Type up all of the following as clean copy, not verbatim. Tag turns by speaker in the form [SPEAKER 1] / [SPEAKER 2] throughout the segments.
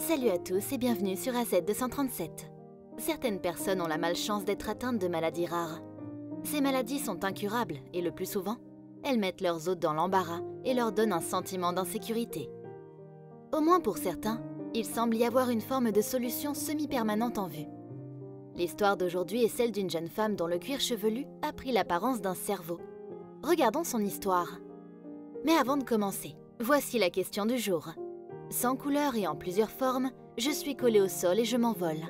[SPEAKER 1] Salut à tous et bienvenue sur AZ237. Certaines personnes ont la malchance d'être atteintes de maladies rares. Ces maladies sont incurables et le plus souvent, elles mettent leurs hôtes dans l'embarras et leur donnent un sentiment d'insécurité. Au moins pour certains, il semble y avoir une forme de solution semi-permanente en vue. L'histoire d'aujourd'hui est celle d'une jeune femme dont le cuir chevelu a pris l'apparence d'un cerveau. Regardons son histoire. Mais avant de commencer, voici la question du jour. Sans couleur et en plusieurs formes, je suis collée au sol et je m'envole.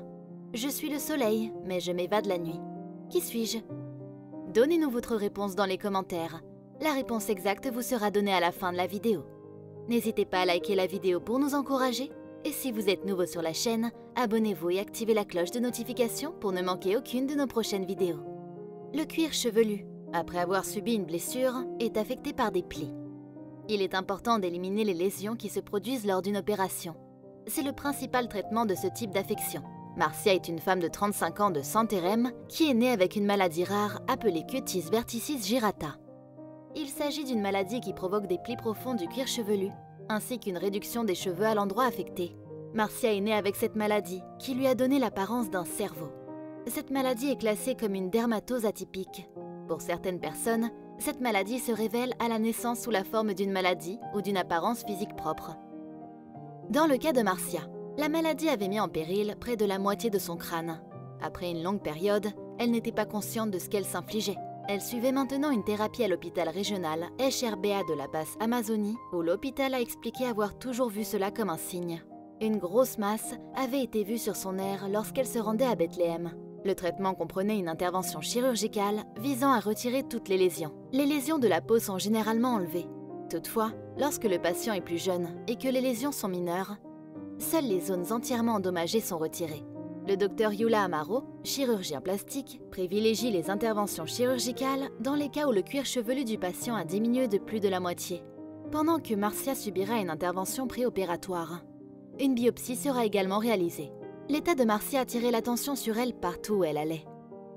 [SPEAKER 1] Je suis le soleil, mais je m'évade la nuit. Qui suis-je? Donnez-nous votre réponse dans les commentaires. La réponse exacte vous sera donnée à la fin de la vidéo. N'hésitez pas à liker la vidéo pour nous encourager. Et si vous êtes nouveau sur la chaîne, abonnez-vous et activez la cloche de notification pour ne manquer aucune de nos prochaines vidéos. Le cuir chevelu, après avoir subi une blessure, est affecté par des plis. Il est important d'éliminer les lésions qui se produisent lors d'une opération. C'est le principal traitement de ce type d'affection. Marcia est une femme de 35 ans de Santarém qui est née avec une maladie rare appelée cutis verticis gyrata. Il s'agit d'une maladie qui provoque des plis profonds du cuir chevelu, ainsi qu'une réduction des cheveux à l'endroit affecté. Marcia est née avec cette maladie qui lui a donné l'apparence d'un cerveau. Cette maladie est classée comme une dermatose atypique. Pour certaines personnes, cette maladie se révèle à la naissance sous la forme d'une maladie ou d'une apparence physique propre. Dans le cas de Marcia, la maladie avait mis en péril près de la moitié de son crâne. Après une longue période, elle n'était pas consciente de ce qu'elle s'infligeait. Elle suivait maintenant une thérapie à l'hôpital régional HRBA de la Basse-Amazonie, où l'hôpital a expliqué avoir toujours vu cela comme un signe. Une grosse masse avait été vue sur son nerf lorsqu'elle se rendait à Bethléem. Le traitement comprenait une intervention chirurgicale visant à retirer toutes les lésions. Les lésions de la peau sont généralement enlevées. Toutefois, lorsque le patient est plus jeune et que les lésions sont mineures, seules les zones entièrement endommagées sont retirées. Le docteur Yula Amaro, chirurgien plastique, privilégie les interventions chirurgicales dans les cas où le cuir chevelu du patient a diminué de plus de la moitié, pendant que Marcia subira une intervention préopératoire. Une biopsie sera également réalisée. L'état de Marcia attirait l'attention sur elle partout où elle allait.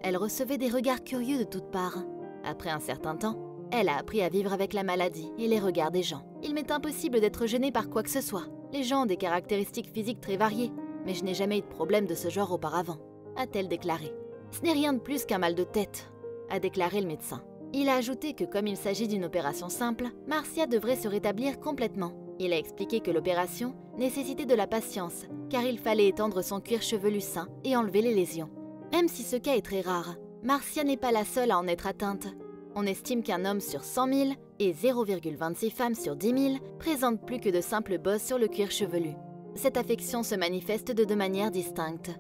[SPEAKER 1] Elle recevait des regards curieux de toutes parts. Après un certain temps, elle a appris à vivre avec la maladie et les regards des gens. Il m'est impossible d'être gênée par quoi que ce soit. Les gens ont des caractéristiques physiques très variées, mais je n'ai jamais eu de problème de ce genre auparavant, a-t-elle déclaré. Ce n'est rien de plus qu'un mal de tête, a déclaré le médecin. Il a ajouté que comme il s'agit d'une opération simple, Marcia devrait se rétablir complètement. Il a expliqué que l'opération nécessitait de la patience, car il fallait étendre son cuir chevelu sain et enlever les lésions. Même si ce cas est très rare, Marcia n'est pas la seule à en être atteinte. On estime qu'un homme sur 100 000 et 0,26 femmes sur 10 000 présentent plus que de simples bosses sur le cuir chevelu. Cette affection se manifeste de deux manières distinctes.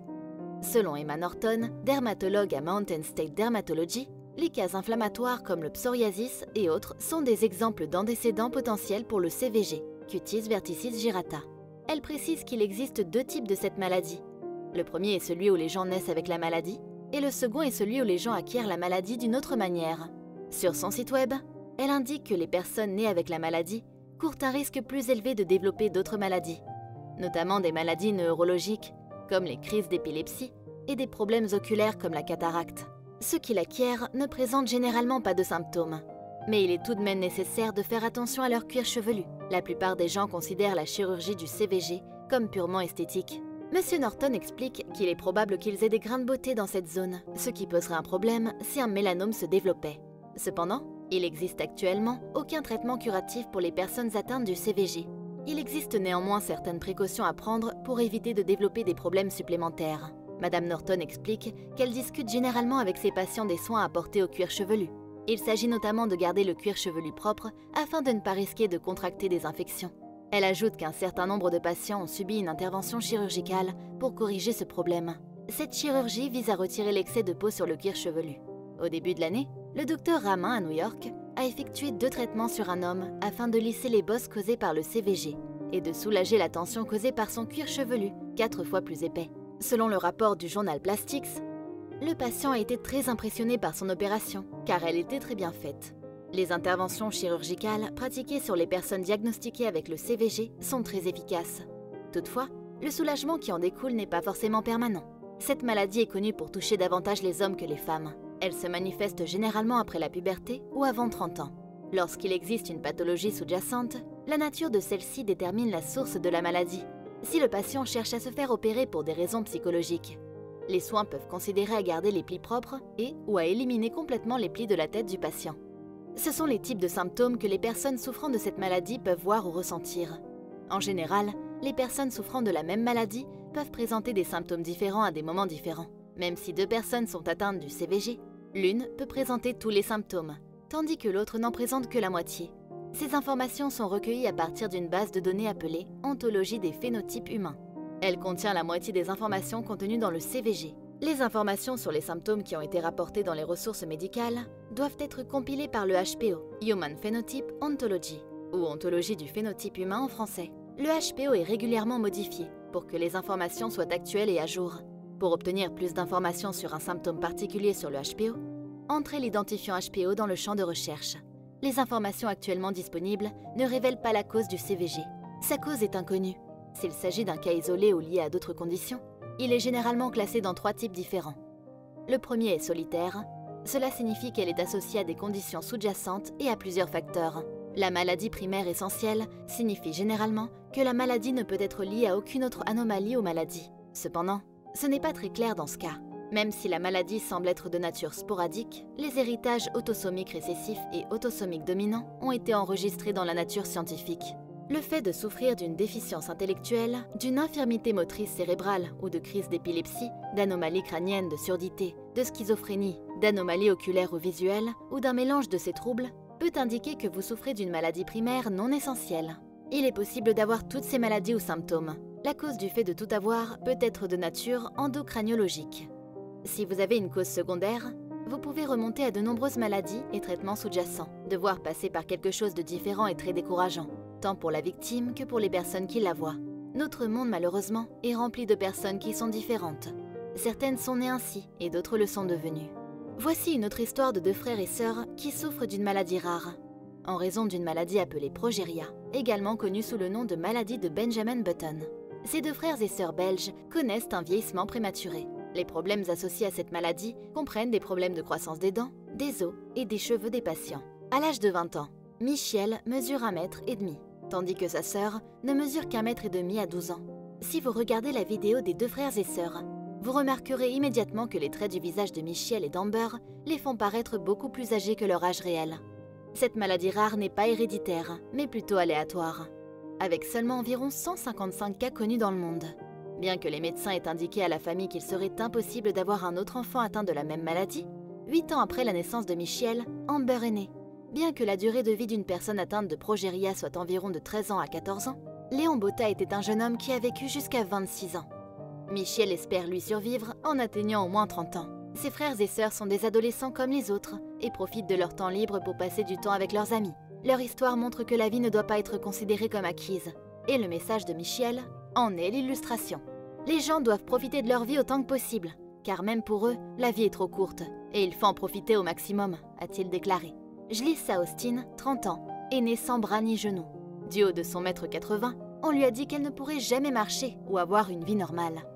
[SPEAKER 1] Selon Emma Norton, dermatologue à Mountain State Dermatology, les cas inflammatoires comme le psoriasis et autres sont des exemples d'antécédents potentiels pour le CVG, cutis verticis gyrata. Elle précise qu'il existe deux types de cette maladie. Le premier est celui où les gens naissent avec la maladie, et le second est celui où les gens acquièrent la maladie d'une autre manière. Sur son site web, elle indique que les personnes nées avec la maladie courent un risque plus élevé de développer d'autres maladies, notamment des maladies neurologiques, comme les crises d'épilepsie, et des problèmes oculaires comme la cataracte. Ceux qui l'acquièrent ne présentent généralement pas de symptômes, mais il est tout de même nécessaire de faire attention à leur cuir chevelu. La plupart des gens considèrent la chirurgie du CVG comme purement esthétique. Monsieur Norton explique qu'il est probable qu'ils aient des grains de beauté dans cette zone, ce qui poserait un problème si un mélanome se développait. Cependant, il existe actuellement aucun traitement curatif pour les personnes atteintes du CVG. Il existe néanmoins certaines précautions à prendre pour éviter de développer des problèmes supplémentaires. Madame Norton explique qu'elle discute généralement avec ses patients des soins apportés au cuir chevelu. Il s'agit notamment de garder le cuir chevelu propre afin de ne pas risquer de contracter des infections. Elle ajoute qu'un certain nombre de patients ont subi une intervention chirurgicale pour corriger ce problème. Cette chirurgie vise à retirer l'excès de peau sur le cuir chevelu. Au début de l'année, le docteur Ramin à New York a effectué 2 traitements sur un homme afin de lisser les bosses causées par le CVG et de soulager la tension causée par son cuir chevelu, 4 fois plus épais. Selon le rapport du journal Plastics, le patient a été très impressionné par son opération, car elle était très bien faite. Les interventions chirurgicales pratiquées sur les personnes diagnostiquées avec le CVG sont très efficaces. Toutefois, le soulagement qui en découle n'est pas forcément permanent. Cette maladie est connue pour toucher davantage les hommes que les femmes. Elle se manifeste généralement après la puberté ou avant 30 ans. Lorsqu'il existe une pathologie sous-jacente, la nature de celle-ci détermine la source de la maladie. si le patient cherche à se faire opérer pour des raisons psychologiques. Les soins peuvent consister à garder les plis propres et ou à éliminer complètement les plis de la tête du patient. Ce sont les types de symptômes que les personnes souffrant de cette maladie peuvent voir ou ressentir. En général, les personnes souffrant de la même maladie peuvent présenter des symptômes différents à des moments différents. Même si 2 personnes sont atteintes du CVG, l'une peut présenter tous les symptômes, tandis que l'autre n'en présente que la moitié. Ces informations sont recueillies à partir d'une base de données appelée « Ontologie des phénotypes humains ». Elle contient la moitié des informations contenues dans le CVG. Les informations sur les symptômes qui ont été rapportés dans les ressources médicales doivent être compilées par le HPO, Human Phenotype Ontology, ou Ontologie du phénotype humain en français. Le HPO est régulièrement modifié pour que les informations soient actuelles et à jour. Pour obtenir plus d'informations sur un symptôme particulier sur le HPO, entrez l'identifiant HPO dans le champ de recherche. Les informations actuellement disponibles ne révèlent pas la cause du CVG. Sa cause est inconnue. S'il s'agit d'un cas isolé ou lié à d'autres conditions, il est généralement classé dans 3 types différents. Le premier est solitaire. Cela signifie qu'elle est associée à des conditions sous-jacentes et à plusieurs facteurs. La maladie primaire essentielle signifie généralement que la maladie ne peut être liée à aucune autre anomalie ou maladie. Cependant, ce n'est pas très clair dans ce cas. Même si la maladie semble être de nature sporadique, les héritages autosomiques récessifs et autosomiques dominants ont été enregistrés dans la nature scientifique. Le fait de souffrir d'une déficience intellectuelle, d'une infirmité motrice cérébrale ou de crise d'épilepsie, d'anomalies crâniennes, de surdité, de schizophrénie, d'anomalies oculaires ou visuelles, ou d'un mélange de ces troubles, peut indiquer que vous souffrez d'une maladie primaire non essentielle. Il est possible d'avoir toutes ces maladies ou symptômes. La cause du fait de tout avoir peut être de nature endocraniologique. Si vous avez une cause secondaire, vous pouvez remonter à de nombreuses maladies et traitements sous-jacents. Devoir passer par quelque chose de différent est très décourageant, tant pour la victime que pour les personnes qui la voient. Notre monde, malheureusement, est rempli de personnes qui sont différentes. Certaines sont nées ainsi et d'autres le sont devenues. Voici une autre histoire de 2 frères et sœurs qui souffrent d'une maladie rare, en raison d'une maladie appelée progéria, également connue sous le nom de maladie de Benjamin Button. Ces 2 frères et sœurs belges connaissent un vieillissement prématuré. Les problèmes associés à cette maladie comprennent des problèmes de croissance des dents, des os et des cheveux des patients. À l'âge de 20 ans, Michel mesure 1,5 m, tandis que sa sœur ne mesure qu'1,5 m à 12 ans. Si vous regardez la vidéo des 2 frères et sœurs, vous remarquerez immédiatement que les traits du visage de Michel et d'Amber les font paraître beaucoup plus âgés que leur âge réel. Cette maladie rare n'est pas héréditaire, mais plutôt aléatoire, avec seulement environ 155 cas connus dans le monde. Bien que les médecins aient indiqué à la famille qu'il serait impossible d'avoir un autre enfant atteint de la même maladie, 8 ans après la naissance de Michel, Amber est née. Bien que la durée de vie d'une personne atteinte de progéria soit environ de 13 ans à 14 ans, Léon Botta était un jeune homme qui a vécu jusqu'à 26 ans. Michel espère lui survivre en atteignant au moins 30 ans. Ses frères et sœurs sont des adolescents comme les autres et profitent de leur temps libre pour passer du temps avec leurs amis. Leur histoire montre que la vie ne doit pas être considérée comme acquise. Et le message de Michel en est l'illustration. Les gens doivent profiter de leur vie autant que possible, car même pour eux, la vie est trop courte, et il faut en profiter au maximum, a-t-il déclaré. Jlissa Austin, 30 ans, est née sans bras ni genoux. Du haut de son 1,80 m, on lui a dit qu'elle ne pourrait jamais marcher ou avoir une vie normale.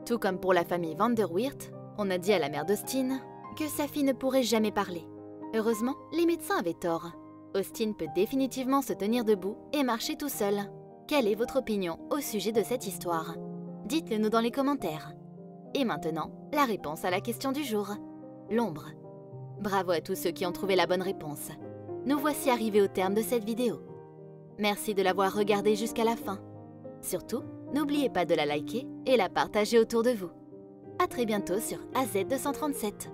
[SPEAKER 1] Tout comme pour la famille Van der Weert, on a dit à la mère d'Austin que sa fille ne pourrait jamais parler. Heureusement, les médecins avaient tort. Austin peut définitivement se tenir debout et marcher tout seul. Quelle est votre opinion au sujet de cette histoire? Dites-le nous dans les commentaires. Et maintenant, la réponse à la question du jour. L'ombre. Bravo à tous ceux qui ont trouvé la bonne réponse. Nous voici arrivés au terme de cette vidéo. Merci de l'avoir regardée jusqu'à la fin. Surtout, n'oubliez pas de la liker et la partager autour de vous. À très bientôt sur AZ237.